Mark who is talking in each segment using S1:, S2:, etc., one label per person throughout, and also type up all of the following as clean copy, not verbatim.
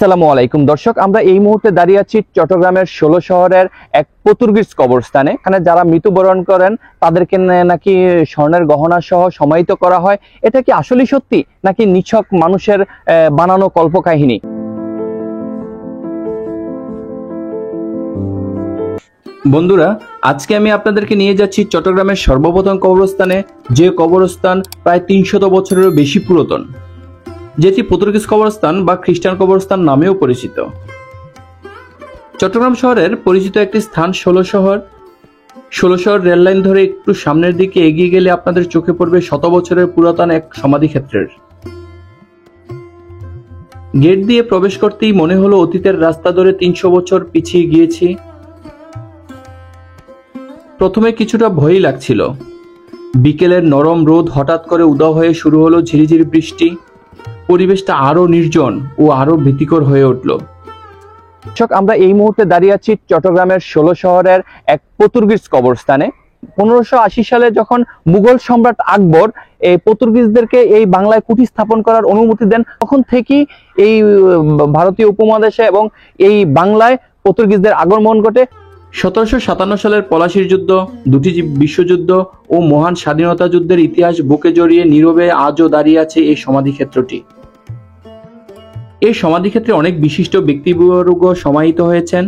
S1: আসসালামু আলাইকুম দর্শক, আমরা এই মুহূর্তে দাঁড়িয়ে আছি চট্টগ্রামের ১৬ শহরের এক পর্তুগিজ কবরস্থানে। এখানে যারা মৃত্যুবরণ করেন তাদেরকে নাকি স্বর্ণের গহনা সহ সমাহিত করা হয়। এটা কি আসলেই সত্যি নাকি নিছক মানুষের বানানো কল্পকাহিনী? বন্ধুরা, আজকে আমি আপনাদেরকে নিয়ে যাচ্ছি চট্টগ্রামের সর্বপ্রথম কবরস্থানে, যে কবরস্থান প্রায় ৩০০ বছরেরও বেশি পুরাতন, যেটি পর্তুগিজ কবরস্থান বা খ্রিস্টান কবরস্থান নামেও পরিচিত। চট্টগ্রাম শহরের পরিচিত একটি স্থান ১৬ শহর। ১৬ শহর রেললাইন ধরে একটু সামনের দিকে এগিয়ে গেলে আপনাদের চোখে পড়বে শত বছরের পুরাতন এক সমাধিক্ষেত্রের। গেট দিয়ে প্রবেশ করতেই মনে হলো অতীতের রাস্তা ধরে ৩০০ বছর পিছিয়ে গিয়েছি। প্রথমে কিছুটা ভয়ই লাগছিল। বিকেলের নরম রোদ হঠাৎ করে উধাও হয়ে শুরু হলো ঝিরিঝিরি বৃষ্টি। পরিবেশটা আরো নির্জন ও আরো ভীতিকর হয়ে উঠল। আমরা এই মুহূর্তে দাঁড়িয়ে আছি চট্টগ্রামের ১৬ শহরের এক পর্তুগিজ কবরস্থানে। ১৫৮০ সালে যখন মুঘল সম্রাট আকবর এই পর্তুগিজদেরকে এই বাংলায় কুঠি স্থাপন করার অনুমতি দেন, তখন থেকেই এই ভারতীয় উপমহাদেশে এবং এই বাংলায় পর্তুগিজদের আগমন ঘটে। ১৭৫৭ সালের পলাশির যুদ্ধ, দুটি বিশ্বযুদ্ধ ও মহান স্বাধীনতা যুদ্ধের ইতিহাস বুকে জড়িয়ে নীরবে আজও দাঁড়িয়ে আছে এই সমাধিক্ষেত্রটি। এই সমাধিক্ষেত্রে অনেক বিশিষ্ট ব্যক্তিবর্গ সমাহিত হয়েছেন।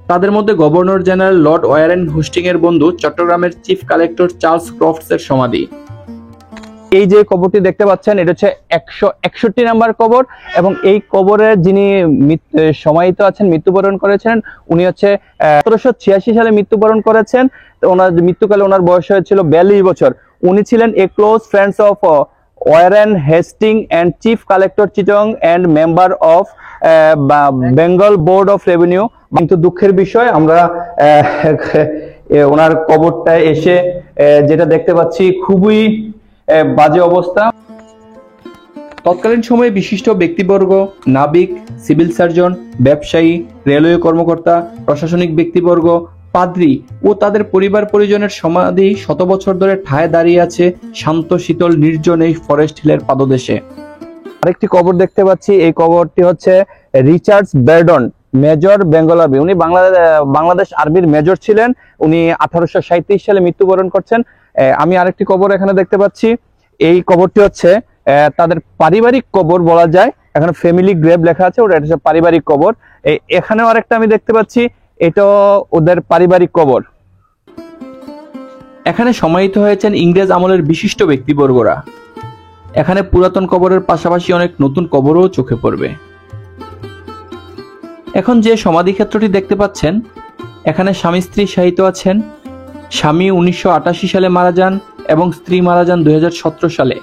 S1: তাদের মধ্যে governor general Lord Warren hosting এর বন্ধু চট্টগ্রামের চিফ কালেক্টর চার্লস ক্রফটস এর সমাধি। এই যে কবরটি দেখতে পাচ্ছেন, এটা হচ্ছে ১৬১ নম্বর কবর, এবং এই কবরের যিনি সমাহিত আছেন, মৃত্যুবরণ করেছেন, উনি হচ্ছে ১৭৮৬ সালে মৃত্যুবরণ করেছেন। ওনার মৃত্যুকালে ওনার বয়স হয়েছিল ৪২ বছর। উনি ছিলেন a close friends of Warren Hasting and chief collector Chittagong and member of Bengal board of revenue. কিন্তু দুঃখের বিষয়, আমরা ওনার কবরটায় এসে যেটা দেখতে পাচ্ছি, খুবই বাজে অবস্থা। তৎকালীন সময়ে বিশিষ্ট ব্যক্তিবর্গ, নাবিক, সিভিল সার্জন, ব্যবসায়ী, রেলওয়ে কর্মকর্তা, প্রশাসনিক ব্যক্তিবর্গ, পাদ্রী ও তাদের পরিবার পরিজনের সমাধি শত বছর ধরে ঠায় দাঁড়িয়ে আছে শান্ত শীতল নির্জন এই ফরেস্ট হিলের পাদদেশে। আরেকটি কবর দেখতে পাচ্ছি, এই কবরটি হচ্ছে রিচার্ডস বেরডন, মেজর বেঙ্গল আর্মি। উনি বাংলাদেশ আর্মির মেজর ছিলেন। উনি 1837 সালে মৃত্যুবরণ করছেন। আমি আরেকটি কবর এখানে দেখতে পাচ্ছি। এই কবরটি হচ্ছে তাদের পারিবারিক কবর বলা যায়। এখানে ফ্যামিলি গ্রেভ লেখা আছে, ওটা হচ্ছে পারিবারিক কবর। এখানেও আরেকটা আমি দেখতে পাচ্ছি, এটাও ওদের পারিবারিক কবর। এখানে সমাহিত হয়েছেন ইংরেজ আমলের বিশিষ্ট ব্যক্তিবর্গরা। এখানে পুরাতন কবরের পাশাপাশি অনেক নতুন কবরও চোখে পড়বে। এখন যে সমাধিক্ষেত্রটি দেখতে পাচ্ছেন, এখানে স্বামী স্ত্রী শায়িত আছেন। স্বামী ১৯৮৮ সালে মারা যান এবং স্ত্রী মারা যান ২০১৭ সালে।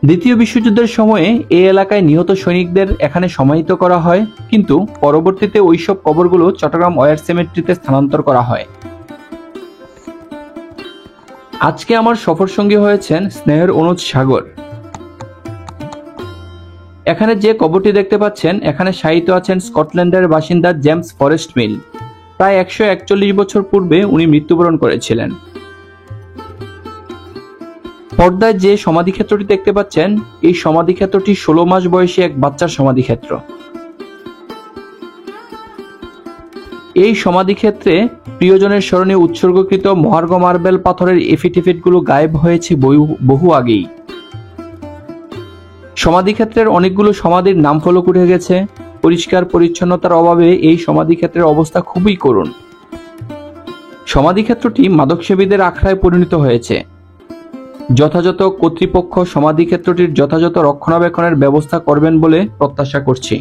S1: দ্বিতীয় বিশ্বযুদ্ধের সময়ে এই এলাকায় নিহত সৈনিকদের এখানে সমাহিত করা হয়, কিন্তু পরবর্তীতে ওইসব কবরগুলো চট্টগ্রাম ওয়ার সেমেট্রিতে স্থানান্তর করা হয়। আজকে আমার সফর সঙ্গী হয়েছেন স্নেহের অনুজ সাগর। এখানে যে কবরটি দেখতে পাচ্ছেন, এখানে শায়িত আছেন স্কটল্যান্ডের বাসিন্দা জেমস ফরেস্ট মিল। প্রায় ১৪১ বছর পূর্বে উনি মৃত্যুবরণ করেছিলেন। পর্দায় যে সমাধিক্ষেত্রটি দেখতে পাচ্ছেন, এই সমাধিক্ষেত্রটি ১৬ মাস বয়সী এক বাচ্চার সমাধিক্ষেত্র। এই সমাধিক্ষেত্রে প্রিয়জনের স্মরণে উৎসর্গকৃত মহার্ঘ মার্বেল পাথরের এফিডেভিটগুলো গায়েব হয়েছে বহু আগেই। সমাধিক্ষেত্রের অনেকগুলো সমাধির নামফলক উঠে গেছে। পরিষ্কার পরিচ্ছন্নতার অভাবে এই সমাধিক্ষেত্রের অবস্থা খুবই করুণ। সমাধিক্ষেত্রটি মাদকসেবীদের আখড়ায় পরিণত হয়েছে। যথাযথ কর্তৃপক্ষ সমাধিক্ষেত্রটির যথাযথ রক্ষণাবেক্ষণের ব্যবস্থা করবেন বলে প্রত্যাশা করছি।